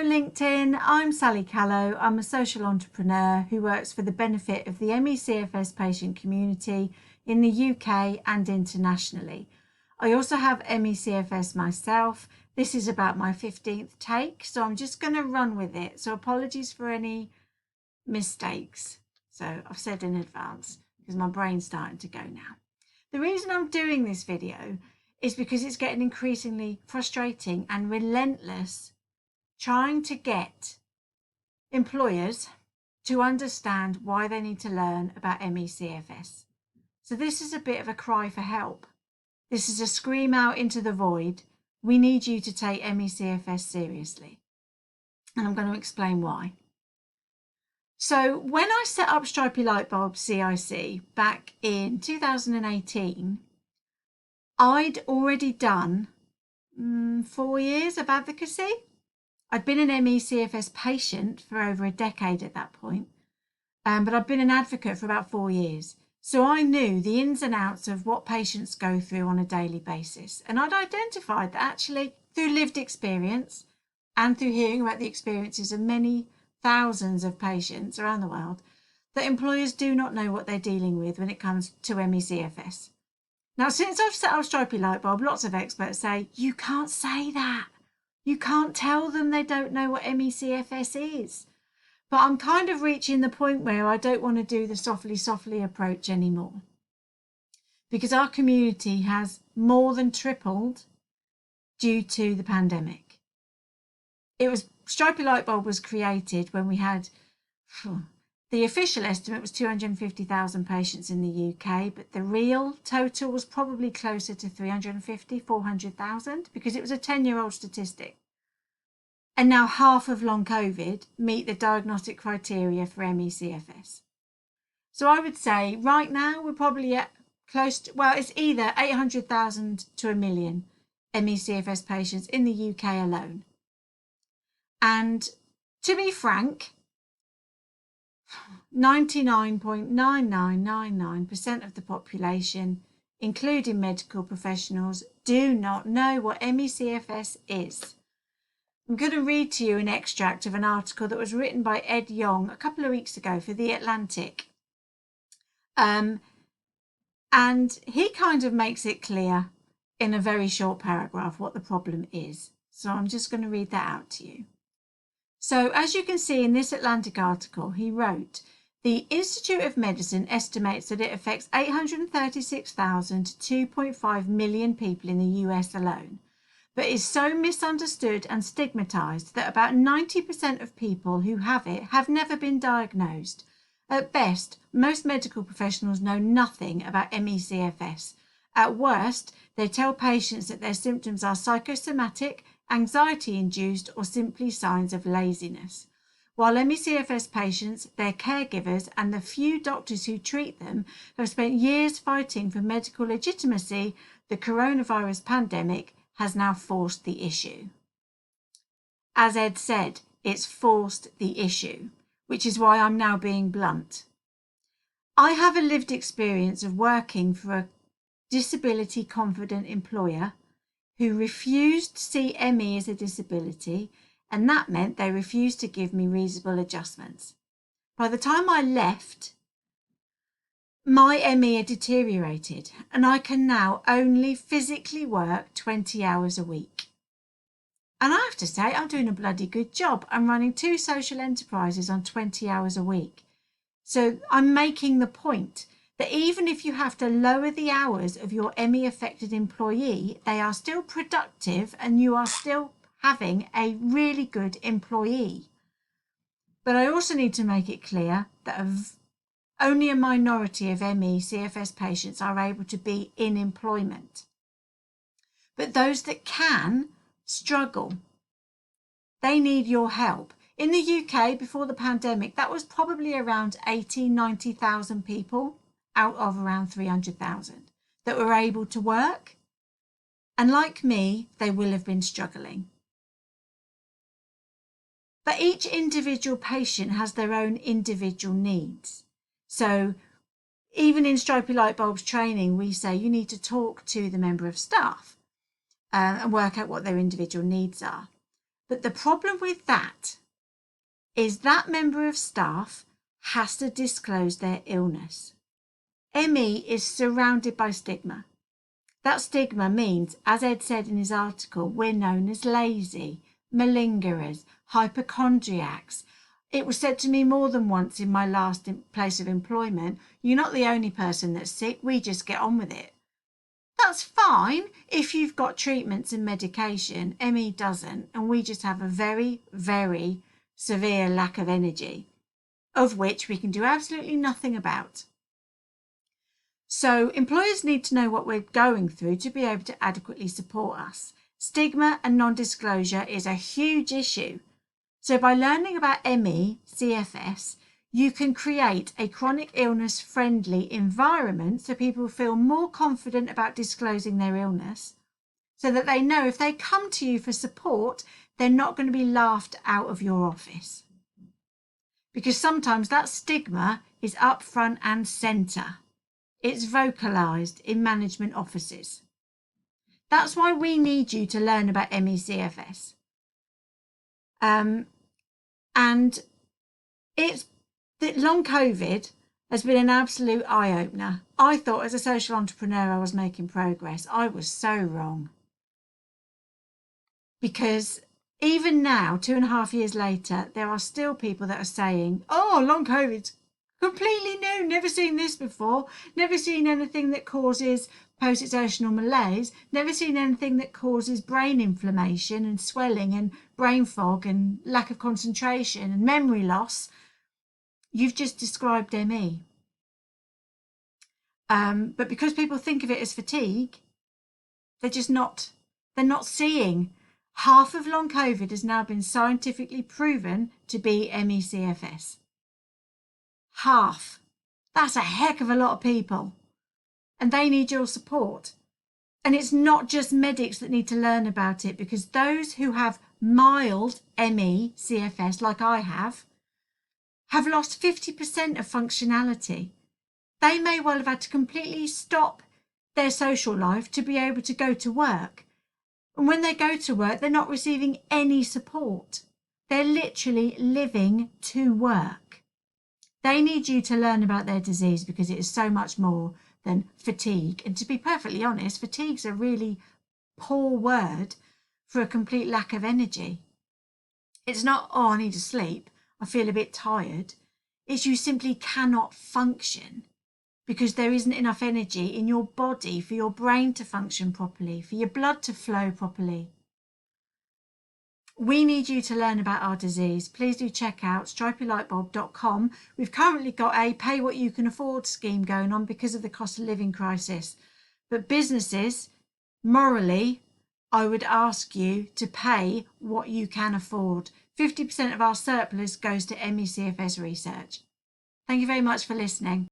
Hello LinkedIn, I'm Sally Callow. I'm a social entrepreneur who works for the benefit of the ME/CFS patient community in the UK and internationally. I also have ME/CFS myself. This is about my 15th take, so I'm just going to run with it. So apologies for any mistakes. So I've said in advance because my brain's starting to go now. The reason I'm doing this video is because it's getting increasingly frustrating and relentless trying to get employers to understand why they need to learn about ME/CFS. So this is a bit of a cry for help. This is a scream out into the void. We need you to take ME/CFS seriously. And I'm going to explain why. So when I set up Stripy Lightbulb CIC back in 2018, I'd already done 4 years of advocacy. I'd been an ME/CFS patient for over a decade at that point, but I'd been an advocate for about 4 years. So I knew the ins and outs of what patients go through on a daily basis. And I'd identified that actually through lived experience and through hearing about the experiences of many thousands of patients around the world, that employers do not know what they're dealing with when it comes to ME/CFS. Now, since I've set up Stripy Lightbulb, lots of experts say, you can't say that. You can't tell them they don't know what ME/CFS is. But I'm kind of reaching the point where I don't want to do the softly approach anymore. Because our community has more than tripled due to the pandemic. Stripy Lightbulb was created when we had, the official estimate was 250,000 patients in the UK, but the real total was probably closer to 350, 400,000 because it was a 10-year-old statistic. And now half of Long COVID meet the diagnostic criteria for ME/CFS. So I would say right now we're probably at close to, well, it's either 800,000 to 1 million ME/CFS patients in the UK alone. And to be frank, 99.9999% of the population, including medical professionals, do not know what ME/CFS is. I'm going to read to you an extract of an article that was written by Ed Yong a couple of weeks ago for The Atlantic. And he kind of makes it clear in a very short paragraph what the problem is. So I'm just going to read that out to you. So as you can see in this Atlantic article, he wrote, the Institute of Medicine estimates that it affects 836,000 to 2.5 million people in the US alone, but is so misunderstood and stigmatized that about 90% of people who have it have never been diagnosed. At best, most medical professionals know nothing about ME/CFS. At worst, they tell patients that their symptoms are psychosomatic, anxiety-induced, or simply signs of laziness. While ME/CFS patients, their caregivers, and the few doctors who treat them have spent years fighting for medical legitimacy, the coronavirus pandemic has now forced the issue. As Ed said, it's forced the issue, which is why I'm now being blunt. I have a lived experience of working for a disability confident employer who refused to see ME as a disability, and that meant they refused to give me reasonable adjustments. By the time I left, my ME had deteriorated, and I can now only physically work 20 hours a week. And I have to say, I'm doing a bloody good job. I'm running 2 social enterprises on 20 hours a week. So I'm making the point that even if you have to lower the hours of your ME-affected employee, they are still productive and you are still having a really good employee. But I also need to make it clear that only a minority of ME/CFS patients are able to be in employment. But those that can struggle. They need your help. In the UK, before the pandemic, that was probably around 90,000 people out of around 300,000 that were able to work. And like me, they will have been struggling. But each individual patient has their own individual needs. So even in Stripy Lightbulb's training, we say you need to talk to the member of staff and work out what their individual needs are. But the problem with that is that member of staff has to disclose their illness. ME is surrounded by stigma. That stigma means, as Ed said in his article, we're known as lazy, malingerers, hypochondriacs. It was said to me more than once in my last place of employment, you're not the only person that's sick, we just get on with it. That's fine if you've got treatments and medication. ME doesn't, and we just have a very, very severe lack of energy, of which we can do absolutely nothing about. So employers need to know what we're going through to be able to adequately support us. Stigma and non-disclosure is a huge issue. So by learning about ME, CFS, you can create a chronic illness friendly environment so people feel more confident about disclosing their illness, so that they know if they come to you for support, they're not going to be laughed out of your office. Because sometimes that stigma is up front and centre. It's vocalised in management offices. That's why we need you to learn about ME/CFS. And it's that long COVID has been an absolute eye-opener. I thought as a social entrepreneur I was making progress. I was so wrong. Because even now, 2.5 years later, there are still people that are saying, oh, long COVID's completely new, never seen this before, never seen anything that causes post-exertional malaise, never seen anything that causes brain inflammation and swelling and brain fog and lack of concentration and memory loss. You've just described ME. But because people think of it as fatigue, they're not seeing. Half of long COVID has now been scientifically proven to be ME/CFS. Half. That's a heck of a lot of people. And they need your support. And it's not just medics that need to learn about it, because those who have mild ME/CFS, like I have lost 50% of functionality. They may well have had to completely stop their social life to be able to go to work. And when they go to work, they're not receiving any support. They're literally living to work. They need you to learn about their disease because it is so much more than fatigue. And to be perfectly honest, fatigue's a really poor word for a complete lack of energy. It's not, oh, I need to sleep, I feel a bit tired. It's you simply cannot function because there isn't enough energy in your body for your brain to function properly, for your blood to flow properly. We need you to learn about our disease. Please do check out stripeylightbulb.com. We've currently got a pay what you can afford scheme going on because of the cost of living crisis. But businesses, morally, I would ask you to pay what you can afford. 50% of our surplus goes to ME/CFS research. Thank you very much for listening.